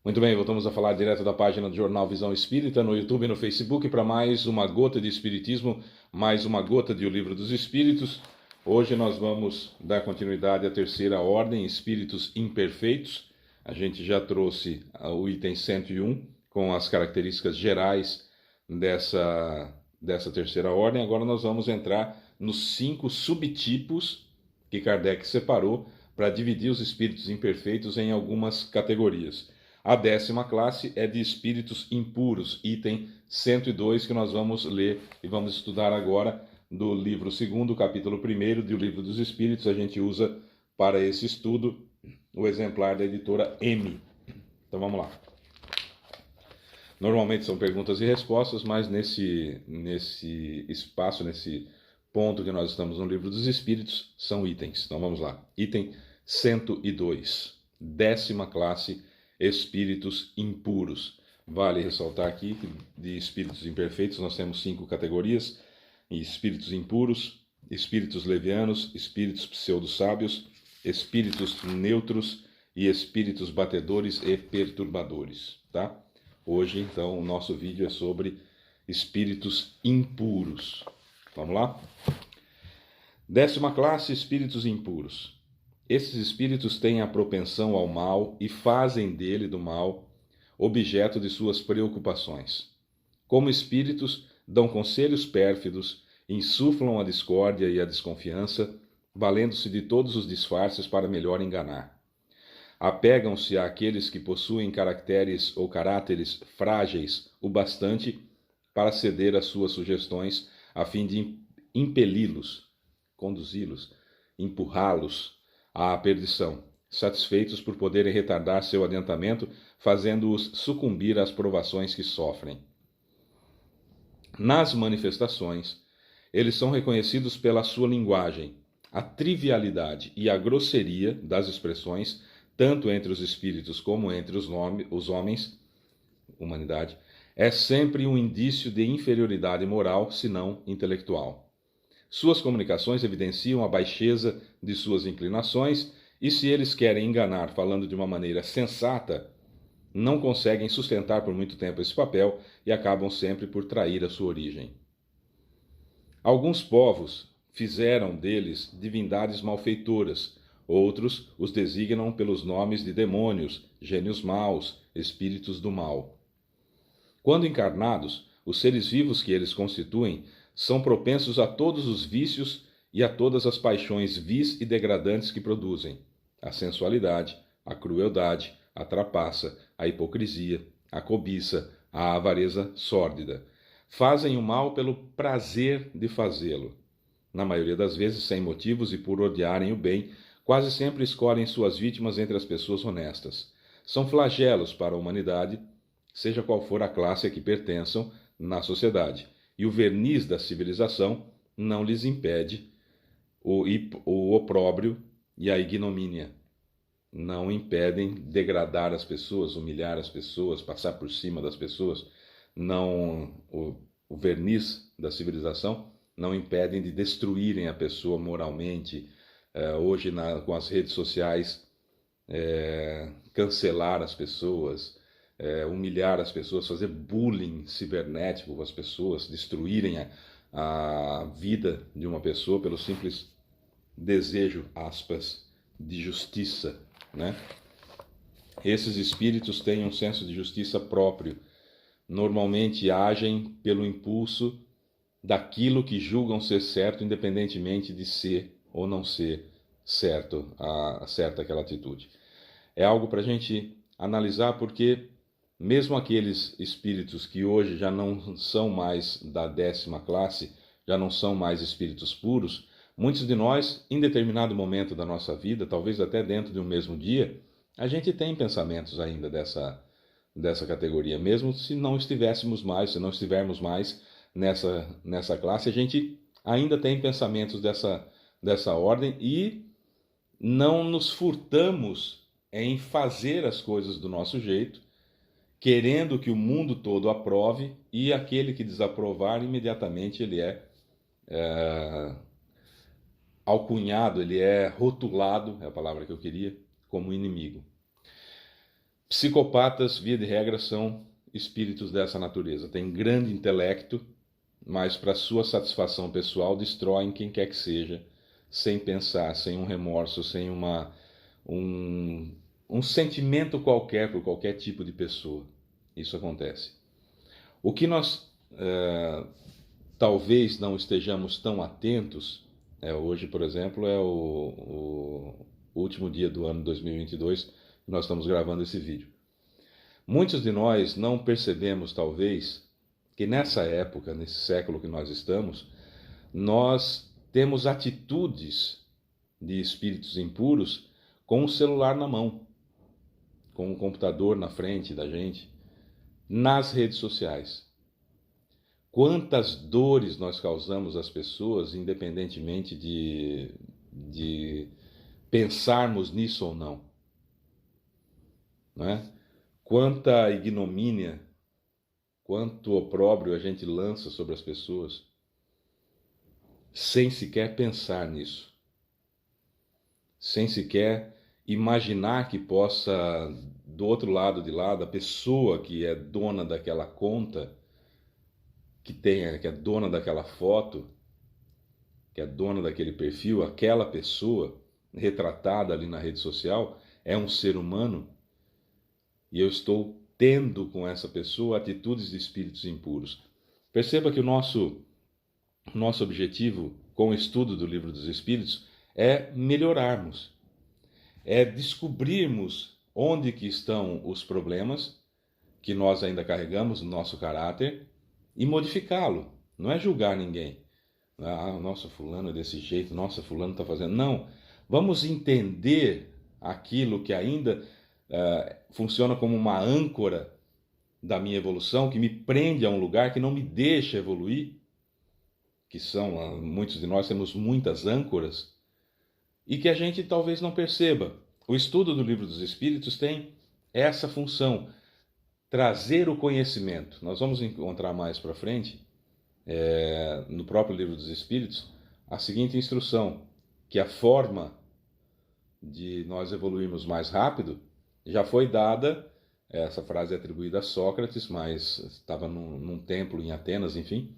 Muito bem, voltamos a falar direto da página do Jornal Visão Espírita, no YouTube e no Facebook, para mais uma gota de Espiritismo, mais uma gota de O Livro dos Espíritos. Hoje nós vamos dar continuidade à terceira ordem, Espíritos Imperfeitos. A gente já trouxe o item 101, com as características gerais dessa terceira ordem. Agora nós vamos entrar nos 5 subtipos que Kardec separou para dividir os espíritos imperfeitos em algumas categorias. A 10ª classe é de espíritos impuros, item 102, que nós vamos ler e vamos estudar agora do livro 2º, capítulo 1º do Livro dos Espíritos. A gente usa para esse estudo o exemplar da editora M. Então vamos lá. Normalmente são perguntas e respostas, mas nesse espaço, nesse ponto que nós estamos no Livro dos Espíritos, são itens. Então vamos lá. Item 102, 10ª classe, espíritos impuros. Vale ressaltar aqui que de espíritos imperfeitos nós temos 5 categorias: espíritos impuros, espíritos levianos, espíritos pseudo-sábios, espíritos neutros e espíritos batedores e perturbadores, tá? Hoje, então, o nosso vídeo é sobre espíritos impuros. Vamos lá? 10ª classe, espíritos impuros. Esses espíritos têm a propensão ao mal e fazem dele, do mal, objeto de suas preocupações. Como espíritos, dão conselhos pérfidos, insuflam a discórdia e a desconfiança, valendo-se de todos os disfarces para melhor enganar. Apegam-se àqueles que possuem caracteres ou caráteres frágeis o bastante para ceder às suas sugestões, a fim de impeli-los, conduzi-los, empurrá-los à perdição, satisfeitos por poderem retardar seu adiantamento, fazendo-os sucumbir às provações que sofrem. Nas manifestações, eles são reconhecidos pela sua linguagem, a trivialidade e a grosseria das expressões, tanto entre os espíritos como entre os homens, humanidade, é sempre um indício de inferioridade moral, se não intelectual. Suas comunicações evidenciam a baixeza de suas inclinações e, se eles querem enganar falando de uma maneira sensata, não conseguem sustentar por muito tempo esse papel e acabam sempre por trair a sua origem. Alguns povos fizeram deles divindades malfeitoras, outros os designam pelos nomes de demônios, gênios maus, espíritos do mal. Quando encarnados, os seres vivos que eles constituem são propensos a todos os vícios e a todas as paixões vis e degradantes que produzem: a sensualidade, a crueldade, a trapaça, a hipocrisia, a cobiça, a avareza sórdida. Fazem o mal pelo prazer de fazê-lo. Na maioria das vezes sem motivos e por odiarem o bem, quase sempre escolhem suas vítimas entre as pessoas honestas. São flagelos para a humanidade, seja qual for a classe a que pertençam na sociedade, e o verniz da civilização não lhes impede o opróbrio e a ignomínia. Não impedem degradar as pessoas, humilhar as pessoas, passar por cima das pessoas. Não, o verniz da civilização não impedem de destruírem a pessoa moralmente. Hoje, com as redes sociais, cancelar as pessoas, humilhar as pessoas, fazer bullying cibernético com as pessoas, destruírem a vida de uma pessoa pelo simples desejo, aspas, de justiça, né? Esses espíritos têm um senso de justiça próprio. Normalmente agem pelo impulso daquilo que julgam ser certo, independentemente de ser ou não ser certa aquela atitude. É algo para a gente analisar, porque mesmo aqueles espíritos que hoje já não são mais da 10ª classe, já não são mais espíritos puros, muitos de nós, em determinado momento da nossa vida, talvez até dentro de um mesmo dia, a gente tem pensamentos ainda dessa categoria. Mesmo se não estivéssemos mais, se não estivermos mais nessa classe, a gente ainda tem pensamentos dessa ordem e não nos furtamos em fazer as coisas do nosso jeito, querendo que o mundo todo aprove, e aquele que desaprovar, imediatamente ele é alcunhado, ele é rotulado, é a palavra que eu queria, como inimigo. Psicopatas, via de regra, são espíritos dessa natureza. Têm grande intelecto, mas para sua satisfação pessoal destroem quem quer que seja, sem pensar, sem um remorso, sem um, um sentimento qualquer por qualquer tipo de pessoa. Isso acontece. O que nós talvez não estejamos tão atentos, hoje, por exemplo, é o último dia do ano 2022, que nós estamos gravando esse vídeo. Muitos de nós não percebemos, talvez, que nessa época, nesse século que nós estamos, nós temos atitudes de espíritos impuros com o celular na mão, com o computador na frente da gente, nas redes sociais. Quantas dores nós causamos às pessoas, independentemente de pensarmos nisso ou não. Não é? Quanta ignomínia, quanto opróbrio a gente lança sobre as pessoas, sem sequer pensar nisso. Sem sequer imaginar que possa, do outro lado de lá, da pessoa que é dona daquela conta, que é dona daquela foto, que é dona daquele perfil, aquela pessoa retratada ali na rede social é um ser humano e eu estou tendo com essa pessoa atitudes de espíritos impuros. Perceba que o nosso objetivo com o estudo do Livro dos Espíritos é melhorarmos, é descobrirmos onde que estão os problemas que nós ainda carregamos no nosso caráter e modificá-lo. Não é julgar ninguém. Nossa, fulano é desse jeito, nossa, fulano está fazendo. Não, vamos entender aquilo que ainda funciona como uma âncora da minha evolução, que me prende a um lugar, que não me deixa evoluir, que são, muitos de nós temos muitas âncoras, e que a gente talvez não perceba. O estudo do Livro dos Espíritos tem essa função, trazer o conhecimento. Nós vamos encontrar mais para frente, no próprio Livro dos Espíritos, a seguinte instrução, que a forma de nós evoluirmos mais rápido já foi dada, essa frase é atribuída a Sócrates, mas estava num templo em Atenas, enfim,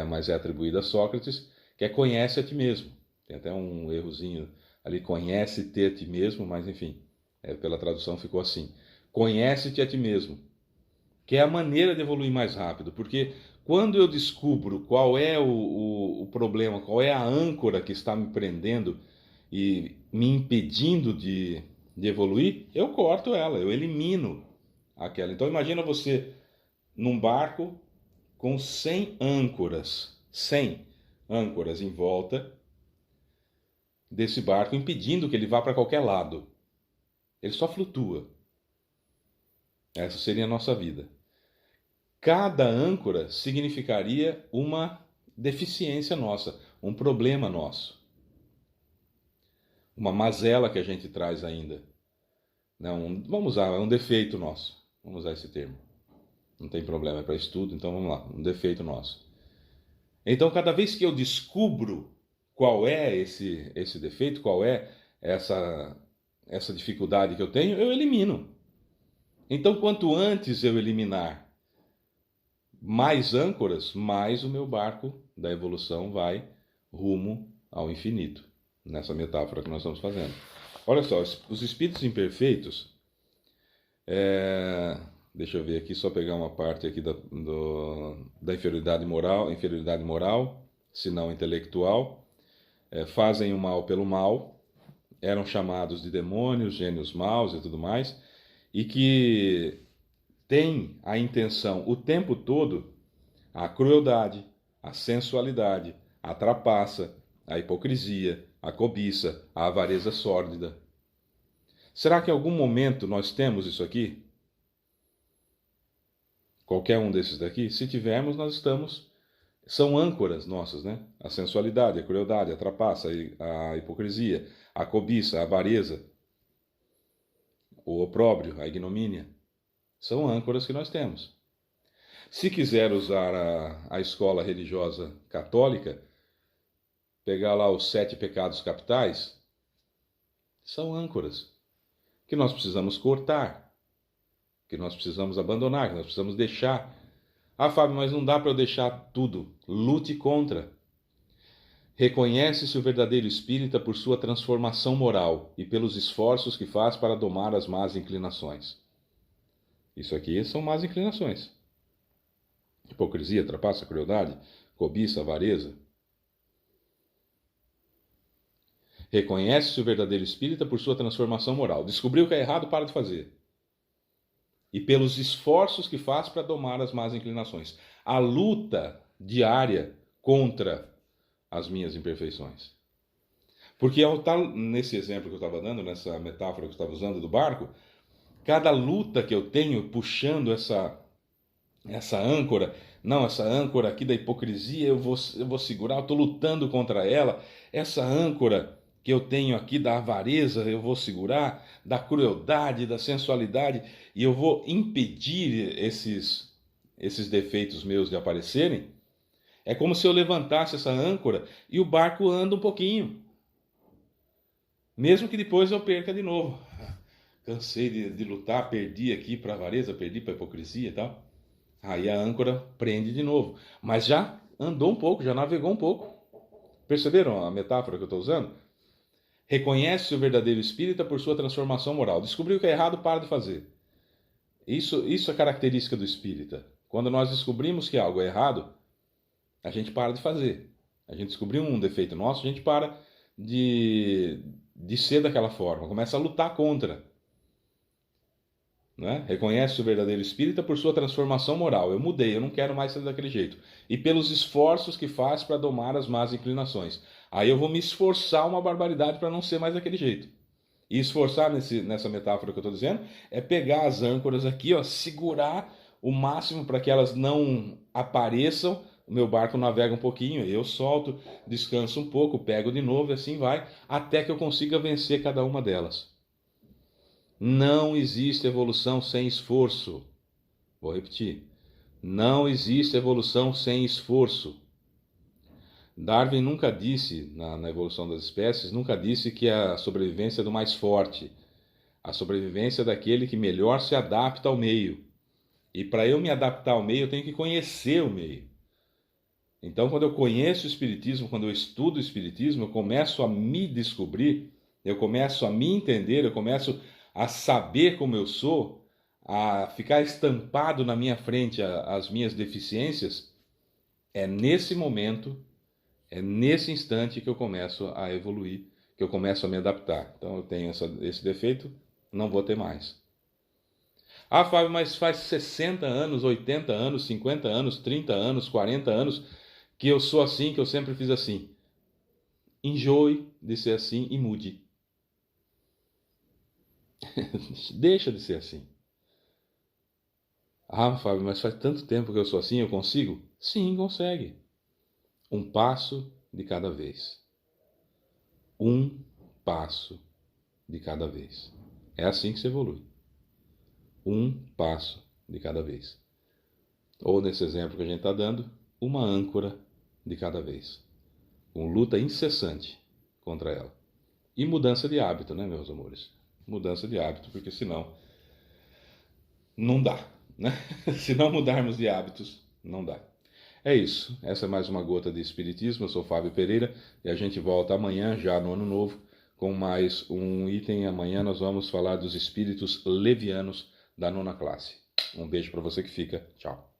mas é atribuída a Sócrates, que é conhece a ti mesmo. Tem até um errozinho ali, conhece-te a ti mesmo, mas enfim, pela tradução ficou assim. Conhece-te a ti mesmo, que é a maneira de evoluir mais rápido, porque quando eu descubro qual é o problema, qual é a âncora que está me prendendo e me impedindo de evoluir, eu corto ela, eu elimino aquela. Então imagina você num barco com 100 âncoras, 100 âncoras em volta desse barco, impedindo que ele vá para qualquer lado. Ele só flutua. Essa seria a nossa vida. Cada âncora significaria uma deficiência nossa, um problema nosso. Uma mazela que a gente traz ainda. Não, vamos usar, é um defeito nosso. Vamos usar esse termo. Não tem problema, é para estudo, então vamos lá, um defeito nosso. Então, cada vez que eu descubro qual é esse defeito, qual é essa dificuldade que eu tenho, eu elimino. Então, quanto antes eu eliminar mais âncoras, mais o meu barco da evolução vai rumo ao infinito, nessa metáfora que nós estamos fazendo. Olha só, os espíritos imperfeitos, deixa eu ver aqui, só pegar uma parte aqui da inferioridade moral, se não intelectual, fazem o mal pelo mal, eram chamados de demônios, gênios maus e tudo mais, e que tem a intenção o tempo todo a crueldade, a sensualidade, a trapaça, a hipocrisia, a cobiça, a avareza sórdida. Será que em algum momento nós temos isso aqui? Qualquer um desses daqui? Se tivermos, nós estamos... São âncoras nossas, né? A sensualidade, a crueldade, a trapaça, a hipocrisia, a cobiça, a avareza, o opróbrio, a ignomínia. São âncoras que nós temos. Se quiser usar a escola religiosa católica, pegar lá os 7 pecados capitais, são âncoras que nós precisamos cortar. que nós precisamos abandonar, que nós precisamos deixar. Ah, Fábio, mas não dá para eu deixar tudo. Lute contra. Reconhece-se o verdadeiro espírita por sua transformação moral e pelos esforços que faz para domar as más inclinações. Isso aqui são más inclinações. Hipocrisia, trapaça, crueldade, cobiça, avareza. Reconhece-se o verdadeiro espírita por sua transformação moral. Descobriu que é errado, para de fazer. E pelos esforços que faz para domar as más inclinações. A luta diária contra as minhas imperfeições. Porque ao estar nesse exemplo que eu estava dando, nessa metáfora que eu estava usando do barco, cada luta que eu tenho puxando essa âncora, não, essa âncora aqui da hipocrisia, eu vou segurar, eu estou lutando contra ela, essa âncora que eu tenho aqui da avareza, eu vou segurar, da crueldade, da sensualidade, e eu vou impedir esses defeitos meus de aparecerem. É como se eu levantasse essa âncora e o barco anda um pouquinho. Mesmo que depois eu perca de novo. Cansei de lutar, perdi aqui para a avareza, perdi para a hipocrisia e tal. Aí a âncora prende de novo. Mas já andou um pouco, já navegou um pouco. Perceberam a metáfora que eu estou usando? Reconhece o verdadeiro espírita por sua transformação moral. Descobriu que é errado, para de fazer. Isso é característica do espírita. Quando nós descobrimos que algo é errado, a gente para de fazer. A gente descobriu um defeito nosso, a gente para de ser daquela forma, começa a lutar contra. Né? Reconhece o verdadeiro espírita por sua transformação moral. Eu mudei, eu não quero mais ser daquele jeito. E pelos esforços que faz para domar as más inclinações. Aí eu vou me esforçar uma barbaridade para não ser mais daquele jeito. E esforçar nessa metáfora que eu estou dizendo é pegar as âncoras aqui, ó, segurar o máximo para que elas não apareçam. O meu barco navega um pouquinho, eu solto, descanso um pouco, pego de novo e assim vai, até que eu consiga vencer cada uma delas. Não existe evolução sem esforço. Vou repetir. Não existe evolução sem esforço. Darwin nunca disse, na evolução das espécies, nunca disse que a sobrevivência é do mais forte. A sobrevivência é daquele que melhor se adapta ao meio. E para eu me adaptar ao meio, eu tenho que conhecer o meio. Então, quando eu conheço o Espiritismo, quando eu estudo o Espiritismo, eu começo a me descobrir, eu começo a me entender, eu começo a saber como eu sou, a ficar estampado na minha frente as minhas deficiências. É nesse momento, é nesse instante que eu começo a evoluir, que eu começo a me adaptar. Então, eu tenho esse defeito, não vou ter mais. Ah, Fábio, mas faz 60 anos, 80 anos, 50 anos, 30 anos, 40 anos que eu sou assim, que eu sempre fiz assim. Enjoe de ser assim e mude. Deixa de ser assim. Ah, Fábio, mas faz tanto tempo que eu sou assim, eu consigo? Sim, consegue. Um passo de cada vez. Um passo de cada vez. É assim que se evolui. Um passo de cada vez. Ou nesse exemplo que a gente está dando, uma âncora de cada vez. Com luta incessante contra ela. E mudança de hábito, né, meus amores? Mudança de hábito, porque senão não dá, né? Se não mudarmos de hábitos, não dá. É isso. Essa é mais uma gota de Espiritismo. Eu sou Fábio Pereira e a gente volta amanhã, já no Ano Novo, com mais um item. Amanhã nós vamos falar dos espíritos levianos da nona classe. Um beijo para você que fica. Tchau.